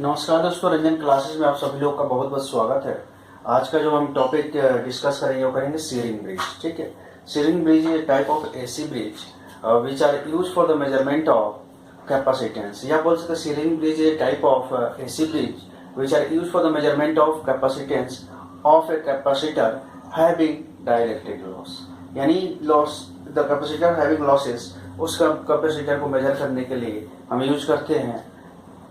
नमस्कार दोस्तों, रंजन क्लासेस में आप सभी लोग का बहुत बहुत स्वागत है। आज का जो हम टॉपिक डिस्कस करेंगे वो करेंगे सीरिंग ब्रिज। ठीक है, Schering bridge is type of AC bridge which are use for the measurement of capacitance. या बोल सकते Schering bridge is type of AC bridge which are use for the measurement of capacitance of a capacitor having dielectric loss. यानी loss the capacitor having losses, उस capacitor को measure करने के लिए हम यूज करते हैं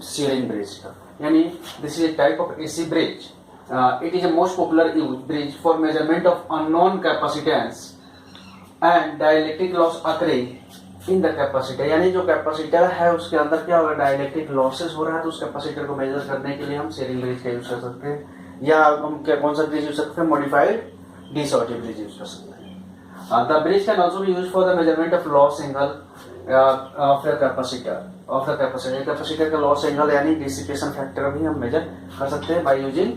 सीरिंग ब्रिज का। यानी this is a type of AC bridge. It is a most popular use bridge for measurement of unknown capacitance and dielectric loss occurring in the capacitor. यानी जो कैपेसिटर है उसके अंदर क्या होगा, डाइलेक्ट्रिक लॉसेस हो रहा है, तो उस कैपेसिटर को मेजर करने के लिए हम सीरिंग ब्रिज का यूज कर सकते हैं। या हम क्या कौन सा ब्रिज यूज कर सकते हैं, modified de Sauty bridge use कर सकते हैं। The bridge can also be use for the measurement of loss angle of the capacitor. Capacitor का लॉस एंगल यानी डिसिपेशन फैक्टर भी हम मेजर कर सकते हैं by using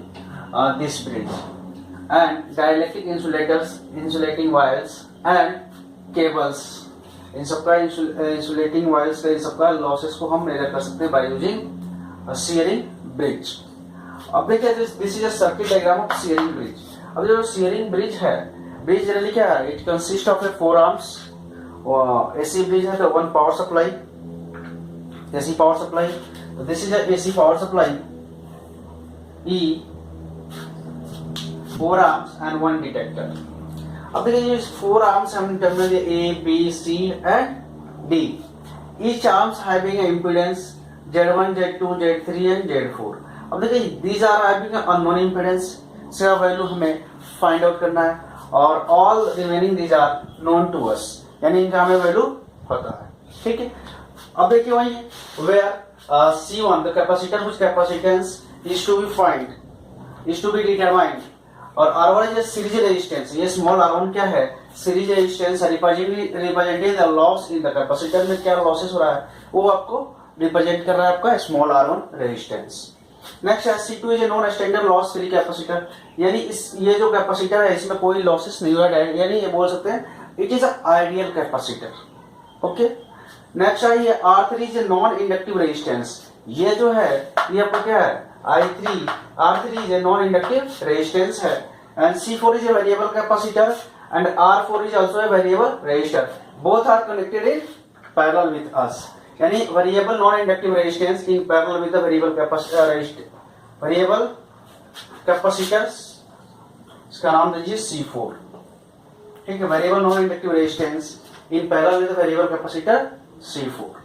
this bridge. And dielectric insulators, insulating wires and cables, इन सबका insulating wires का इन सबका लॉसेस को हम मेजर कर सकते हैं बाय यूजिंग सीरिंग ब्रिज। अब देखिए this is a circuit diagram of shearing bridge. अब जो सीरिंग ब्रिज है, ब्रिज जनरली क्या है, it consist of A 4 arms. AC bridge है तो 1 power supply, AC power supply. So this is a AC power supply. E 4 arms and 1 detector. अब देखिए ये 4 arms हम terminal A, B, C and D. Each arms having an impedance Z1, Z2, Z3 and Z4. अब देखिए these are having an unknown impedance. इसका value हमें find out करना है और all remaining these are known to us. यानी इनका हमें वैल्यू पता है। ठीक है, अब देखिए वही where C1 the capacitor whose capacitance is to be find is to be determined और R1 is सीरीज रेजिस्टेंस। ये स्मॉल R1 क्या है, series resistance representing the loss in the capacitor में क्या लॉसेस हो रहा है वो आपको रिप्रेजेंट कर रहा है आपका स्मॉल R1 रेजिस्टेंस। नेक्स्ट है C2 is a non standard loss free capacitor. यानी इस ये जो कैपेसिटर है इसमें कोई लॉसेस नहीं हो रहा है, यानी ये बोल सकते हैं it is a ideal capacitor. Okay, next है R3 is non inductive resistance. ये जो है ये आपका क्या है, R3 is non inductive resistance है। And C4 is a variable capacitor and R4 is also a variable resistor. Both are connected in parallel with us. यानी variable non inductive resistance in parallel with the variable capacitor, इसका नाम दीजिए C4। ठीक है, variable non inductive resistance in parallel with the variable capacitor C4।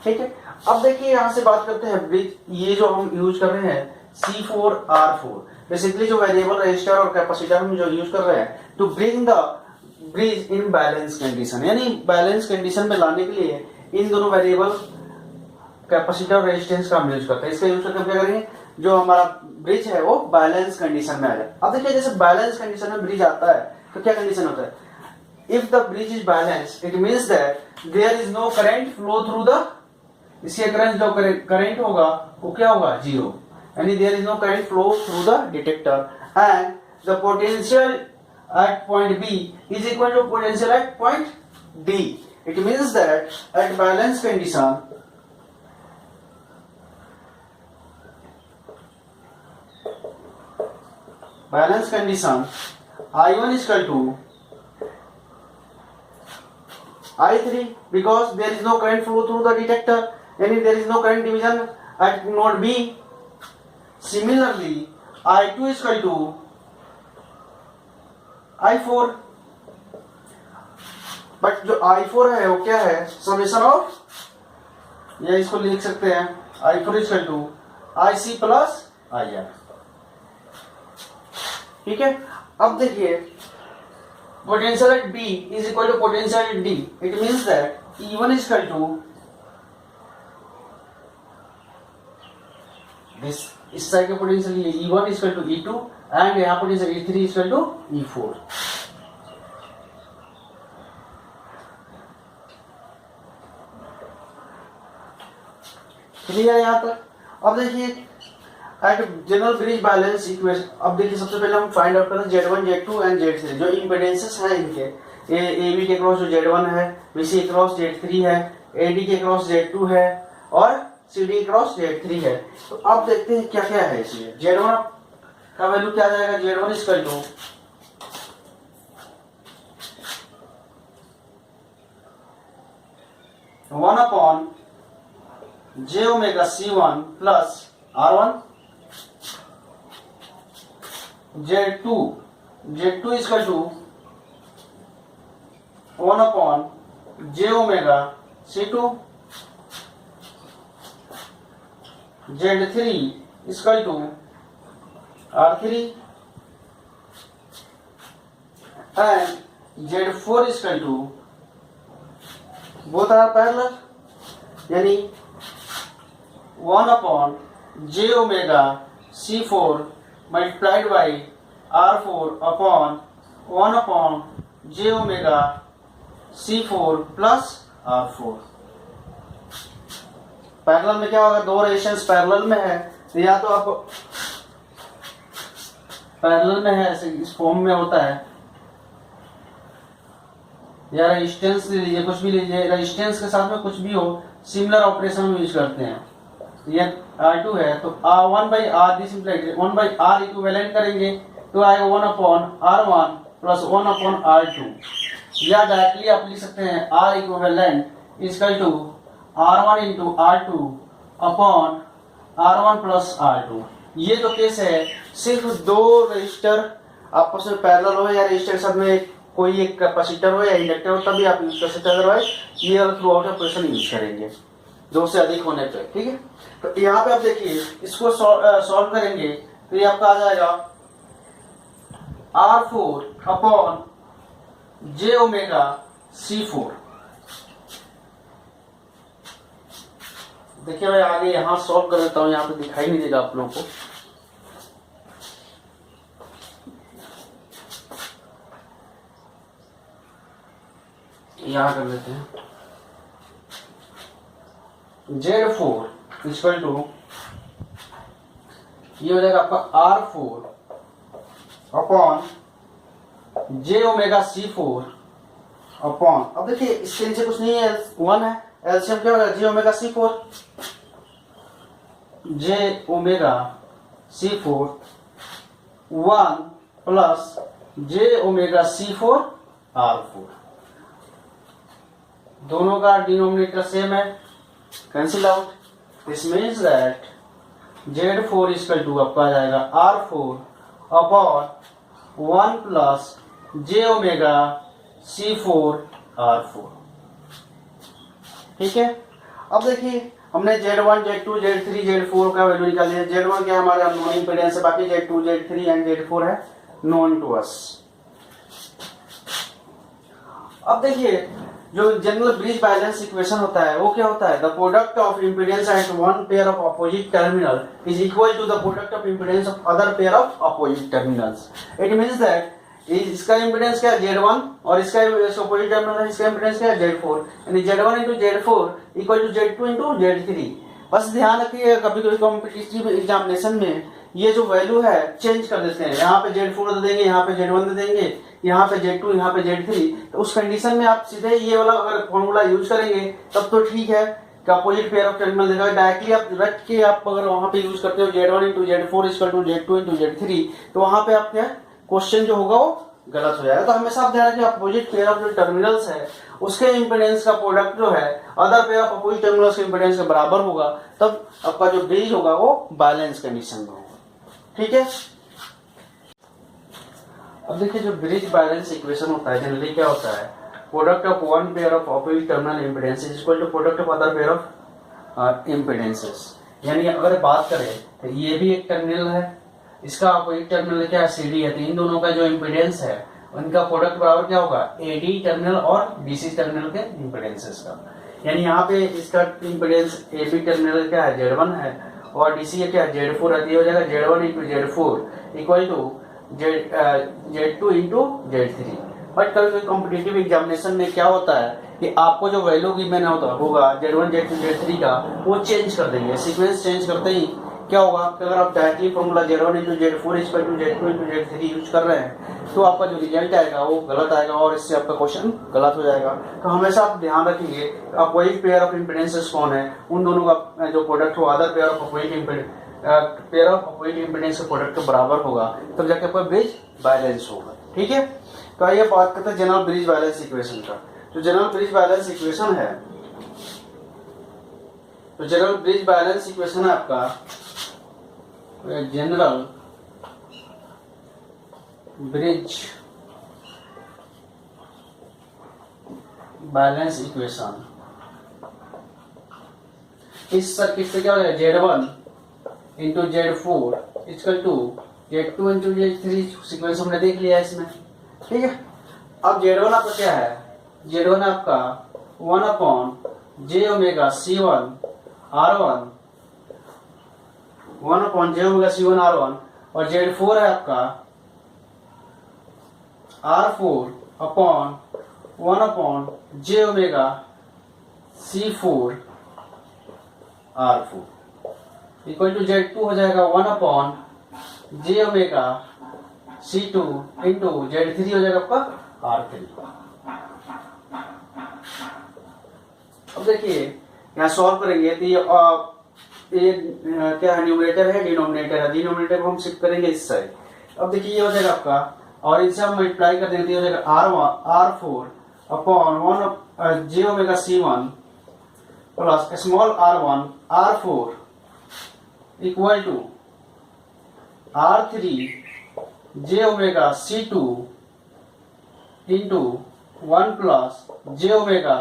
ठीक है, अब देखिए यहां से बात करते हैं ब्रिज। ये जो हम यूज कर रहे हैं C4R4, बेसिकली जो वेरिएबल रेजिस्टर और कैपेसिटर हम जो यूज कर रहे हैं to bring the bridge in balance condition. यानी बैलेंस कंडीशन में लाने के लिए इन दोनों वेरिएबल कैपेसिटर और रेजिस्टेंस का हम यूज करते हैं। इसका यूज करके क्या करेंगे, जो हमारा ब्रिज है वो बैलेंस कंडीशन में आ जाए। अब देखिए जैसे बैलेंस कंडीशन में ब्रिज आता है तो क्या कंडीशन होता है, if the bridge is balanced it means that there is no current flow through the, इसके करंट जो करंट होगा वो क्या होगा, जीरो। यानी there is no current flow through the detector and the potential at point B is equal to potential at point D. It means that at balance condition I1 is equal to I3 because there is no current flow through the detector, and there is no current division at node B. Similarly, I2 is equal to I4, but जो I4 है वो क्या है, summation of, या इसको लिख सकते हैं I4 is equal to IC plus IR। ठीक है, अब देखिए potential at B is equal to potential at D. It means that E1 is equal to this, इस साइड का पोटेंशियल ये E1 is equal to E2 and यहाँ potential E3 is equal to E4। Clear है यहाँ तक। अब देखिए at general bridge balance equation, अब देखिए सबसे पहले हम फाइंड आउट करें Z1, Z2 एंड Z3 जो इम्पीडेंसेस हैं इनके। AB के क्रॉस जो Z1 है, BC के क्रॉस Z3 है, AD के क्रॉस Z2 है और सी डी क्रॉस Z3 है। तो अब देखते हैं क्या क्या है इसमें। Z1 का वैल्यू क्या आ जाएगा, Z1 equal to 1/j⍵C1 plus R1। Z2 equal to 1/j⍵C2। Z3 equal to R3 and Z4 equal to both are parallel, यानी 1/j⍵C4 multiplied by R4 upon 1/j⍵C4 plus R4। Parallel में क्या होगा, दो resistance parallel में है तो या तो आप पैरेलल में है ऐसे इस फॉर्म में होता है, या रेजिस्टेंस ले लीजिए, कुछ भी लीजिए, रेजिस्टेंस के साथ में कुछ भी हो, सिमिलर ऑपरेशन में यूज करते हैं। ये R2 है तो 1/R इक्विवेलेंट करेंगे तो आएगा 1/R1 प्लस 1/R2, या डायरेक्टली आप लिख सकते हैं R equivalent equal to R1 into R2 upon R1 plus R2। ये जो केस है सिर्फ दो रजिस्टर आपस में पैरेलल हो या रजिस्टर के साथ में कोई एक कैपेसिटर हो या इंडक्टर हो तभी आप यूज कर सकते हैं, अदरवाइज ये थ्रू आउट ऑपरेशन यूज करेंगे दो से अधिक होने पे। ठीक है, तो यहाँ पे आप देखिए इसको सॉल्व करेंगे तो ये आपका आ जाएगा R4 अपॉन j⍵C4। देखिए मैं आगे यहाँ सॉल्व कर देता हूँ, यहाँ पे दिखाई नहीं देगा आप लोगों को। यहाँ कर लेते हैं Z4 इक्वल टू ये हो जाएगा आपका R4 अपॉन j⍵C4 अपॉन, अब देखिए इसके नीचे कुछ नहीं है, 1 है, एलसीएम क्या होगा j⍵C4 j⍵C4 1 plus j⍵C4 R4। दोनों का डिनोमिनेटर सेम है, cancel out. This means that Z4 equal to आपका आ जाएगा R4 upon 1 plus j⍵C4 R4। ठीक है, अब देखिए हमने Z1, Z2, Z3, Z4 का वैल्यू निकाल लिया। Z1 क्या हमारा नॉन इम्पीडेंस है, बाकी Z2, Z3 एंड Z4 है नॉन टू अस। अब देखिए जो जनरल ब्रिज बैलेंस इक्वेशन होता है वो क्या होता है, the product of impedance at one pair of opposite terminal is equal to the product of impedance of other pair of opposite terminals. It means that इसका इम्पीडेंस क्या है Z1 और इसका अपोजिट टर्मिनल इसका इम्पीडेंस क्या है Z4, यानी Z1 into Z4 equal to Z2 into Z3। बस ध्यान रखिए कभी कभी कॉम्पिटिटिव एग्जामिनेशन में ये जो वैल्यू है चेंज कर देते हैं, यहाँ पे Z4 दे देंगे, यहाँ पे Z1 दे देंगे, यहाँ पे Z2, यहाँ पे Z3। तो उस कंडीशन में आप सीधे ये वाला अगर फॉर्मूला यूज करेंगे तब तो ठीक है कि अपोजिट पेयर ऑफ टर्मिनल देगा। डायरेक्टली आप रख के आप अगर वहां पे यूज करते हो Z1 into Z4 equal to Z2 into Z3 तो वहां पे आपका क्वेश्चन जो होगा वो गलत हो जाएगा। तो हमेशा आप ध्यान रखिए अपोजिट पेयर ऑफ जो टर्मिनल्स है उसके इंपीडेंस का प्रोडक्ट जो है other pair of opposite terminals के इंपीडेंस के बराबर होगा, तब आपका जो ब्रिज होगा वो बैलेंस कंडीशन में होगा। ठीक है, अब देखिए जो ब्रिज बैलेंस इक्वेशन होता है जनरली क्या होता है, product of one pair of opposite terminal impedances is equal to product of other pair of impedances. यानी अगर बात करें तो ये भी एक टर्मिनल है, इसका अपोजिट टर्मिनल क्या है CD है, तो इन दोनों का जो इंपीडेंस है उनका प्रोडक्ट बराबर क्या होगा AD टर्मिनल और BC टर्मिनल के इंपीडेंसेस का। यानी यहाँ पे इसका इंपीडेंस AB टर्मिनल क्या है Z1 है और DC क्या है Z4 है, हो जाएगा Z1 into Z4 equal to Z2 into Z3। But कभी कभी कॉम्पिटिटिव एग्जामिनेशन में क्या होता है कि आपको जो वैल्यू गिवन होगा Z1, Z2, Z3 का वो चेंज कर देंगे, सीक्वेंस चेंज करते ही क्या होगा कि अगर आप directly formula Z1 into Z4 equal to Z2 into Z3 use कर रहे हैं तो आपका जो रिजल्ट आएगा वो गलत आएगा और इससे आपका क्वेश्चन गलत हो जाएगा। तो हमेशा आप ध्यान रखेंगे आप वही पेयर ऑफ इम्पिडेंसेस कौन है, उन दोनों का जो प्रोडक्ट हो other pair of opposite impedance के प्रोडक्ट के बराबर होगा, तब जाके आपका ब्रिज बैलेंस होगा। ठीक है, तो आइए बात करते हैं जनरल ब्रिज बैलेंस इक्वेशन का। जो जनरल ब्रिज बैलेंस इक्वेशन है, तो जनरल ब्रिज बैलेंस इक्वेशन है आपका जनरल ब्रिज बैलेंस इक्वेशन इस सर्किट से क्या हो जाएगा, Z1 into Z4 equal to Z2 into Z3 sequence हमने देख लिया इसमें। ठीक है, अब Z1 आपका क्या है, Z1 आपका 1 upon j omega C1 R1, 1 upon j omega C1 R1, और Z4 है आपका R4 upon 1 upon j omega C4 R4 equal to Z2 हो जाएगा 1 upon j omega C2 into Z3 हो जाएगा आपका R3। अब देखिए यहाँ सॉल्व करेंगे तो ये क्या है, न्यूमरेटर है, डिनोमिनेटर है, डिनोमिनेटर को हम शिफ्ट करेंगे इस साइड। अब देखिए ये हो जाएगा आपका, और इनसे हम मल्टीप्लाई कर देंगे, हो जाएगा R4 upon 1 j omega C1 plus small R1 R4 equal to R3 j omega C2 into 1 plus j omega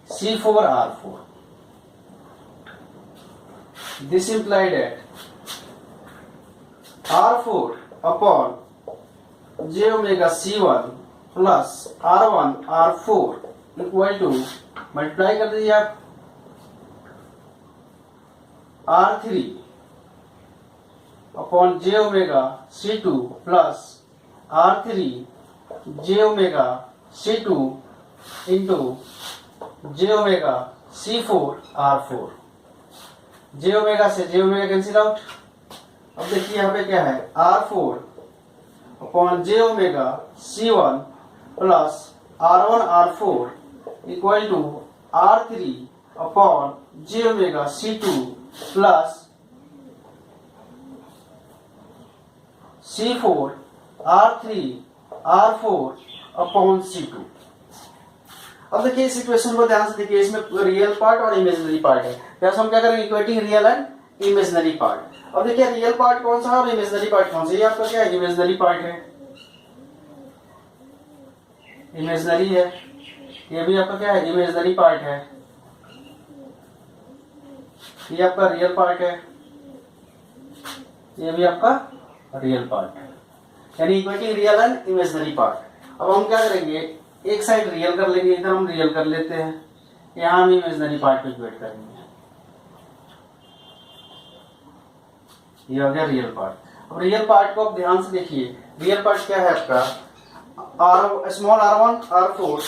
C4 R4। This implied that R4 upon j omega C1 plus R1 R4 equal to multiply कर दीजिए आप R3 upon j omega C2 plus R3 j omega C2 into j omega C4 R4। j omega से j omega cancel out. अब देखिए यहाँ पे क्या है, R4 upon j omega C1 plus R1 R4 equal to R3 upon j omega C2 plus C4 R3 R4 upon C2। अब देखिए इस इक्वेशन को ध्यान से देखिए, इसमें रियल पार्ट और इमेजिनरी पार्ट है। जैसे हम क्या करेंगे, equating real and imaginary part. अब देखिए रियल पार्ट कौन सा है और इमेजिनरी पार्ट कौन सा है, ये आपका क्या है, इमेजिनरी पार्ट है, इमेजिनरी है, ये भी आपका क्या है, इमेजिनरी पार्ट है, ये आपका रियल पार्ट है, ये भी आपका रियल पार्ट है, यानी equating real and imaginary part. अब हम क्या करेंगे, एक साइड रियल कर लेंगे, इधर हम रियल कर लेते हैं, यहां हम इमेजिनरी पार्ट को इक्वेट करेंगे, ये हो गया रियल पार्ट। अब रियल पार्ट को आप ध्यान से देखिए, रियल पार्ट क्या है आपका, small r1 r4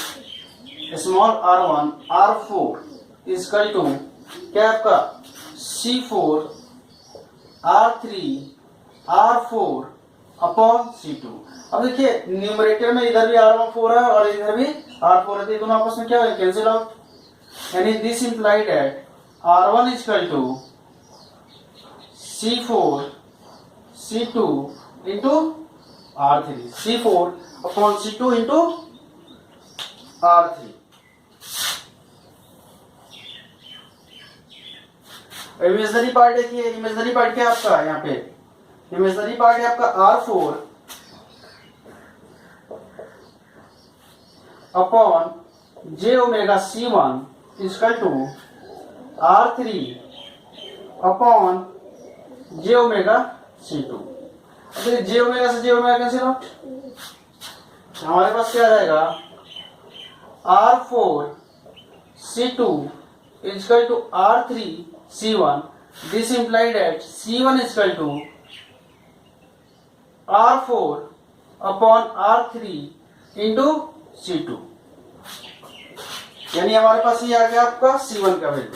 small r1 r4 equal to क्या है आपका C4 R3 R4 upon C2। अब देखिए न्यूमरेटर में इधर भी R4 है और इधर भी R4 है, तो दोनों आपस में क्या है, कैंसिल आउट, यानी this implied at R1 equal to C4 C2 into R3, C4 upon C2 into R3। Imaginary part देखिए, इमेजिनरी पार्ट क्या है आपका, यहाँ पे इमेजिनरी पार्ट है आपका R4 upon j omega C1 equal to R3 upon j omega C2। अब j omega से j ओमेगा कैंसिल आउट, हमारे पास क्या आ जाएगा, R4 C2 equal to R3 C1। This implied that C1 equal to R4 upon R3 into C2, यानी हमारे पास ये आ गया आपका C1 का वैल्यू।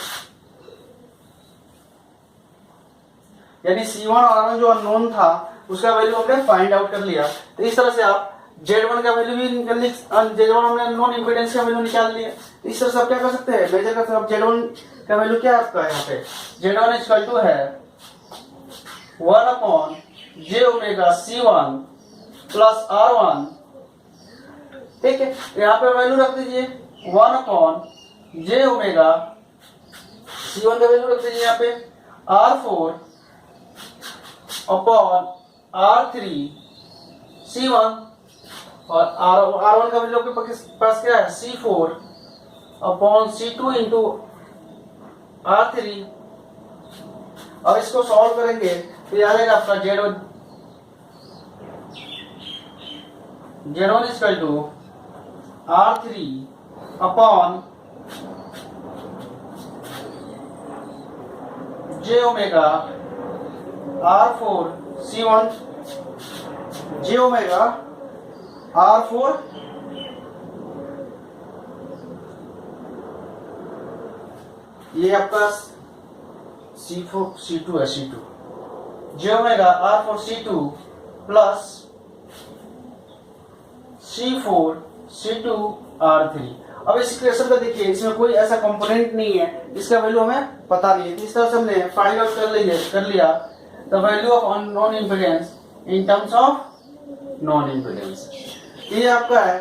यानी C1 और R1 जो अननोन था उसका वैल्यू हमने फाइंड आउट कर लिया। तो इस तरह से आप Z1 का वैल्यू भी निकाल ली, Z1 हमने नॉन इम्पीडेंस का वैल्यू निकाल लिया। इस तरह से आप क्या कर सकते हैं, मेजर कर सकते हैं। अब Z1 का वैल्यू क्या है आपका यहाँ पे, Z1 इक्वल टू है 1/j omega C1 plus R1, ठीक है। यहाँ पे वैल्यू रख दीजिए 1/j ओमेगा C1 का वैल्यू रख दीजिए यहाँ पे R4 अपॉन R3 C1 और R1 का वैल्यू आपके पास क्या है C4 upon C2 into R3। अब इसको सॉल्व करेंगे तो याद आएगा आपका Z1 equal to R3 upon j omega R4 C1 j omega R4 ये आपका C4 C2 है, C2 j omega R4 C2 plus C4 C2 R3। अब इस इक्वेशन को देखिए, इसमें कोई ऐसा कंपोनेंट नहीं है जिसका वैल्यू हमें पता नहीं है। इस तरह से हमने फाइंड आउट कर लिया the value of non impedance in terms of non impedance. ये आपका है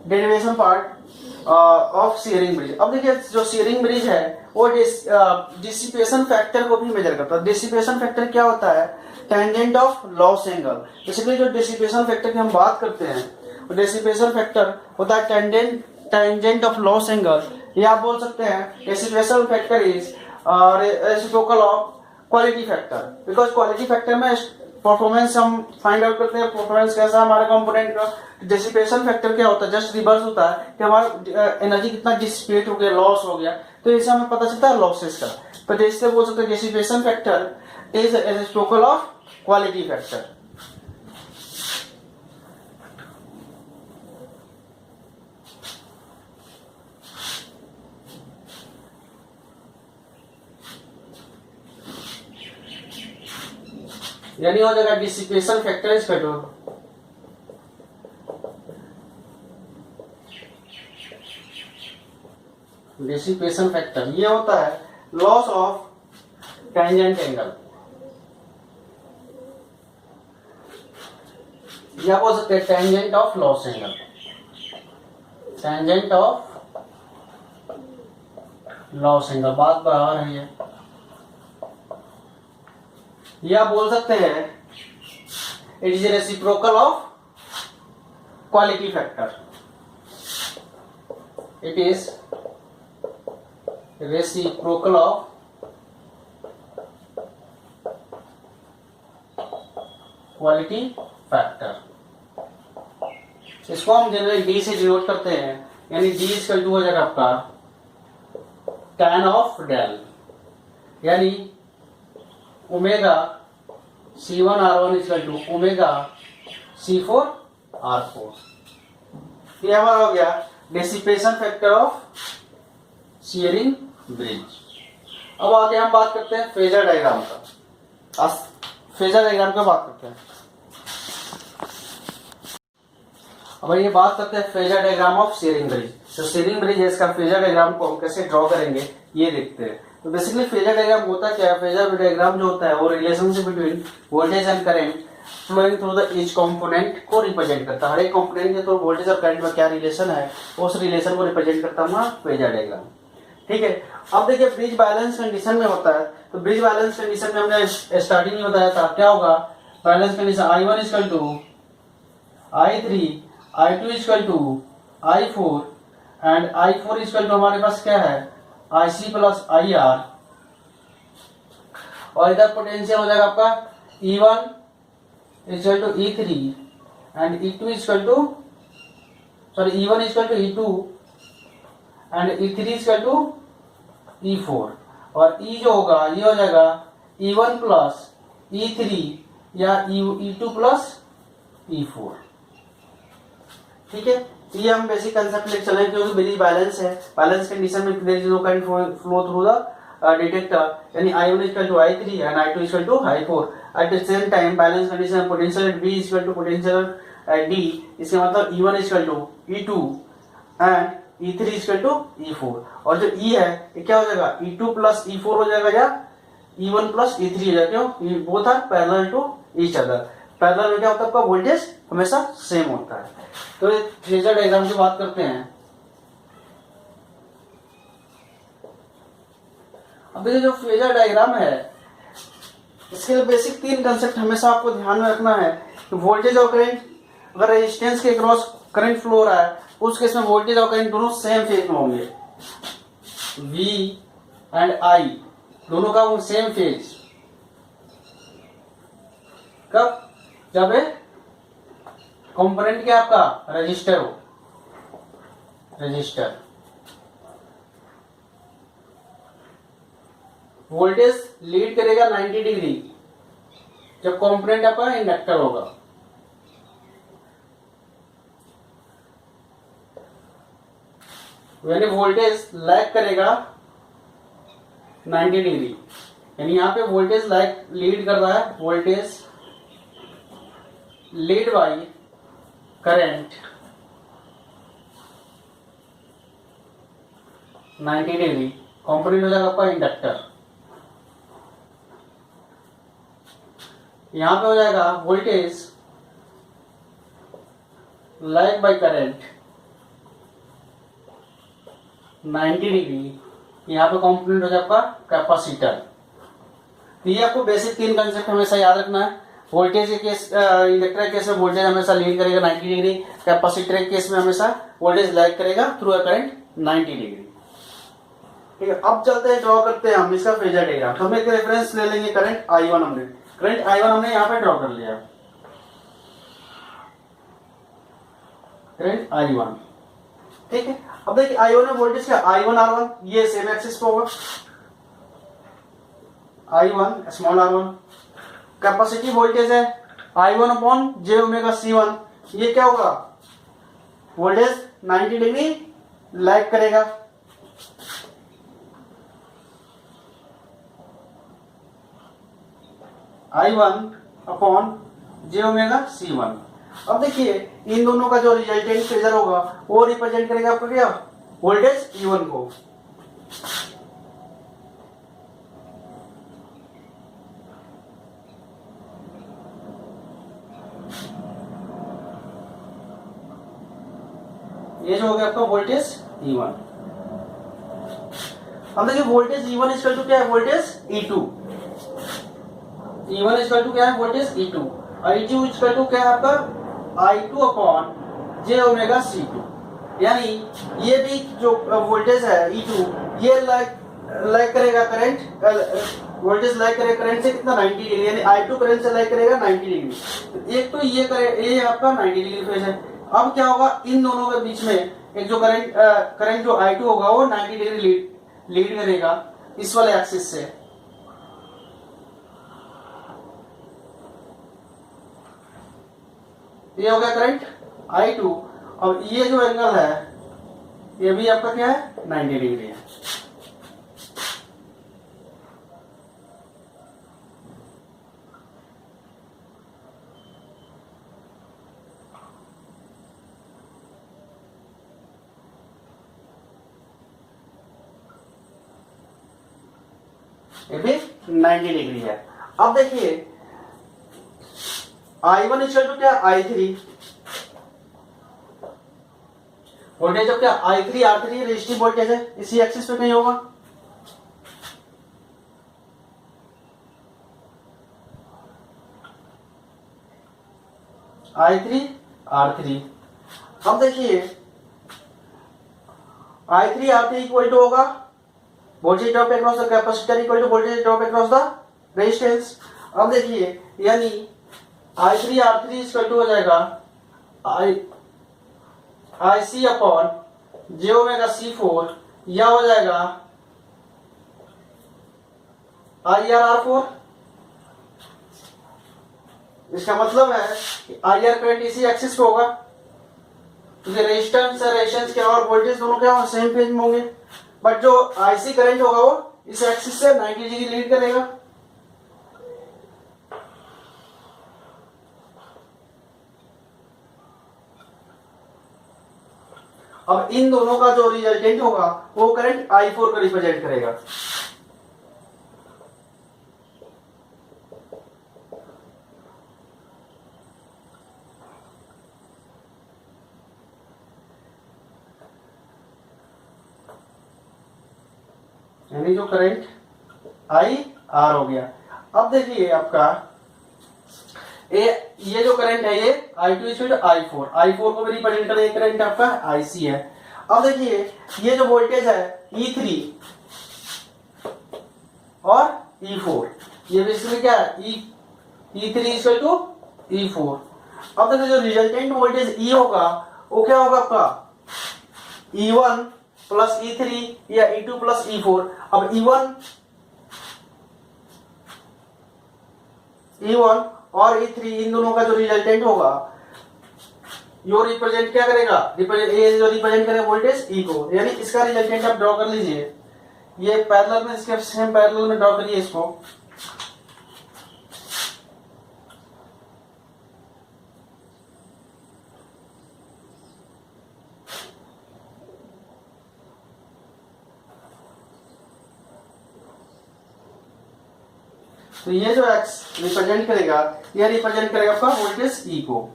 derivation part of Schering bridge. अब देखिए जो शेयरिंग ब्रिज है वो डिसिपेशन फैक्टर को भी मेजर करता है। डिसिपेशन फैक्टर क्या होता है, tangent of loss angle. Basically जो डिसिपेशन फैक्टर की हम बात करते हैं, डिसिपेशन फैक्टर होता है टेंजेंट ऑफ लॉस एंगल। ये आप बोल सकते हैं dissipation factor is reciprocal of quality factor, because quality factor में परफॉर्मेंस हम फाइंड आउट करते हैं, परफॉर्मेंस कैसा है हमारे कंपोनेंट का। डिसिपेशन फैक्टर क्या होता है, जस्ट रिवर्स होता है कि हमारा एनर्जी कितना डिसिपेट हो गया, लॉस हो गया, तो इससे हमें पता चलता है लॉसेस का। तो जैसे बोल सकते हैं dissipation factor is reciprocal of quality factor. यानी हो जाएगा dissipation factor is equal to dissipation factor, ये होता है लॉस ऑफ टेंजेंट एंगल, या बोल सकते हैं tangent of loss angle, tangent of loss angle. बात बराबर है ये, या बोल सकते हैं it is reciprocal of quality factor. It is reciprocal of quality factor. इसको हम जनरली डी से डिनोट करते हैं, यानी डी इक्वल टू हो जाएगा आपका tan ऑफ डेल, यानी omega C1 R1 equal to omega C4 R4। ये हमारा हो गया dissipation factor of Schering bridge. अब आगे हम बात करते हैं फेजर डायग्राम का। फेजर डायग्राम का बात करते हैं। अब ये बात करते हैं phasor diagram of Schering bridge. तो शेयरिंग ब्रिज है, इसका फेजर डायग्राम को हम कैसे ड्रॉ करेंगे ये देखते हैं। तो बेसिकली फेजर डायग्राम होता क्या है, फेजर डायग्राम जो होता है वो relationship between voltage and current flowing through the each component को रिप्रेजेंट करता है। हर एक कंपोनेंट के तो वोल्टेज और करंट में क्या रिलेशन है, उस रिलेशन को रिप्रेजेंट करता है हमारा फेजर डायग्राम। ठीक है, अब देखिए ब्रिज बैलेंस कंडीशन में होता है। तो ब्रिज बैलेंस कंडीशन में हमने स्टार्टिंग में बताया था क्या होगा, balance condition I1 equal to I3, I2 इक्वल टू I4 and I4 equal to हमारे पास क्या है IC प्लस IR, और इधर पोटेंशियल हो जाएगा आपका E1 equal to E3 and E2 equal to E1 equal to E2 and E3 equal to E4, और E जो होगा ये हो जाएगा E1 प्लस E3 या E2 प्लस E4। ठीक है, ये हम बेसिक कंसेप्ट लेके चलेंगे क्योंकि ब्रिज बैलेंस है। बैलेंस कंडीशन में there is no current flow through the detector, यानी I1 is equal to I3 and I2 is equal to I4. At the same time balance condition potential at B is equal to potential at D. इसका मतलब E1 is equal to E2 and E3 is equal to E4. और जो E है ये क्या हो जाएगा, E2 plus E4 हो जाएगा या E1 plus E3 हो जाएगा. क्यों? Both are parallel to each other. Parallel में क्या होता है, आपका वोल्टेज हमेशा सेम होता है. तो फेजर डायग्राम की बात करते हैं. अब ये जो फेजर डायग्राम है इसके लिए बेसिक 3 कंसेप्ट हमेशा आपको ध्यान में रखना है कि वोल्टेज और करंट, अगर रेजिस्टेंस के क्रॉस करंट फ्लो हो रहा है उस केस में वोल्टेज और करंट दोनों सेम फेज में होंगे. V एंड I दोनों का वो सेम फेज. कब? जब कंपोनेंट क्या आपका रजिस्टर हो. रजिस्टर वोल्टेज लीड करेगा 90 डिग्री जब कंपोनेंट आपका इंडक्टर होगा. यानी वोल्टेज लैग करेगा 90 डिग्री. यानी यहां पे वोल्टेज लैग लीड कर रहा है. Voltage lead by current 90 degree. Component हो जाएगा आपका इंडक्टर. यहां पे हो जाएगा voltage lag by current 90 degree. यहां पे कंपोनेंट हो जाएगा कैपेसिटर. ये आपको बेसिक 3 कंसेप्ट हमेशा याद रखना है. वोल्टेज के केस, इंडक्टर के केस में वोल्टेज हमेशा लीड करेगा 90 डिग्री. कैपेसिटर के केस में हमेशा वोल्टेज लैग करेगा थ्रू अ करंट 90 डिग्री. ठीक है, अब चलते हैं, ड्रॉ करते हैं हम इसका फेजर डायग्राम. तो हम एक रेफरेंस ले लेंगे. करंट I1 हमने यहां पे ड्रॉ कर लिया. Current I1. ठीक है, अब देखिए I1 में वोल्टेज क्या, I1 R1 ये सेम एक्सिस पे होगा. I1 small R1. Capacity voltage है I1 upon j omega C1. ये क्या होगा, वोल्टेज 90 डिग्री लैग करेगा. I1 upon j omega C1. अब देखिए इन दोनों का जो रिजल्टेंट फेजर होगा वो रिप्रेजेंट करेगा आपका क्या, वोल्टेज E1 को. ये जो हो गया आपका वोल्टेज E1. अब देखिए वोल्टेज E1 इक्वल टू क्या है, voltage E2. E1 equal to क्या है, वोल्टेज E2. और E2 इक्वल टू क्या है आपका I2 upon j omega C2. यानी ये भी जो वोल्टेज है E2 ये लाइक करेगा करंट, वोल्टेज लाइक करेगा करंट से कितना 90 डिग्री. यानी I2 करंट से लाइक करेगा 90 डिग्री. एक तो ये आपका 90 डिग्री फेज है. अब क्या होगा, इन दोनों के बीच में एक जो करंट जो I2 होगा वो 90 डिग्री लीड करेगा इस वाले एक्सिस से. ये हो गया करंट I2. और ये जो एंगल है ये भी आपका क्या है, 90 डिग्री है. ये भी 90 डिग्री है. अब देखिए I1 इक्वल टू क्या, I3. वोल्टेज अब क्या I3 R3 रेजिस्टिव वोल्टेज है, इसी एक्सिस पे कहीं होगा. I3 R3. अब देखिए I3 R3 इक्वल टू होगा voltage drop across the capacitor equal to voltage drop across the resistance. अब देखिए यानी I3 R3 इक्वल टू हो जाएगा IC upon j omega C4 या हो जाएगा IR R4. इसका मतलब है कि IR करंट इसी एक्सिस पे होगा क्योंकि रेजिस्टेंस है, रेजिस्टेंस क्या और वोल्टेज दोनों क्या सेम फेज में होंगे. बट जो IC करंट होगा वो इस एक्सिस से 90 डिग्री लीड करेगा। अब इन दोनों का जो रिजल्टेंट होगा वो करंट I4 को रिप्रेजेंट करेगा। यानी जो करंट IR हो गया। अब देखिए आपका ये जो करंट है ये I2 इज I4, I4 को भी रिप्रेजेंट करें, करंट आपका IC है। अब देखिए ये जो वोल्टेज है E3 और E4, ये बेसिकली क्या है E3 इज टू E4। अब देखिए जो रिजल्टेंट वोल्टेज E होगा वो क्या होगा आपका E1 प्लस E3 या E2 प्लस E4। अब E1 और E3 इन दोनों का जो रिजल्टेंट होगा यो रिप्रेजेंट क्या करेगा, ये जो रिप्रेजेंट करेगा वोल्टेज E को, यानी इसका रिजल्टेंट आप ड्रॉ कर लीजिए। ये पैरेलल में, इसके सेम पैरेलल में ड्रॉ करिए इसको। तो ये जो एक्स रिप्रेजेंट करेगा, ये रिप्रेजेंट करेगा आपका वोल्टेज E को।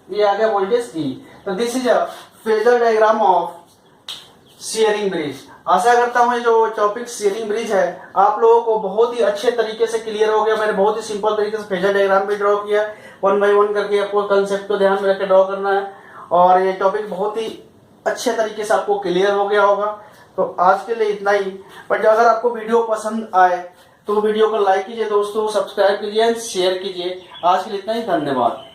ये आ गया वोल्टेज E। तो this is a phasor diagram of Schering bridge. आशा करता हूं जो टॉपिक शेयरिंग ब्रिज है आप लोगों को बहुत ही अच्छे तरीके से क्लियर हो गया। मैंने बहुत ही सिंपल तरीके से फेजर डायग्राम भी ड्रॉ किया, 1 बाय 1 करके आपको कंसेप्ट को ध्यान में रख के ड्रॉ करना है, और ये टॉपिक बहुत ही अच्छे तरीके से आपको क्लियर हो गया होगा। तो आज के लिए इतना ही। बट अगर आपको वीडियो पसंद आए तो वीडियो को लाइक कीजिए दोस्तों, सब्सक्राइब कीजिए एंड शेयर कीजिए। आज के लिए इतना ही, धन्यवाद।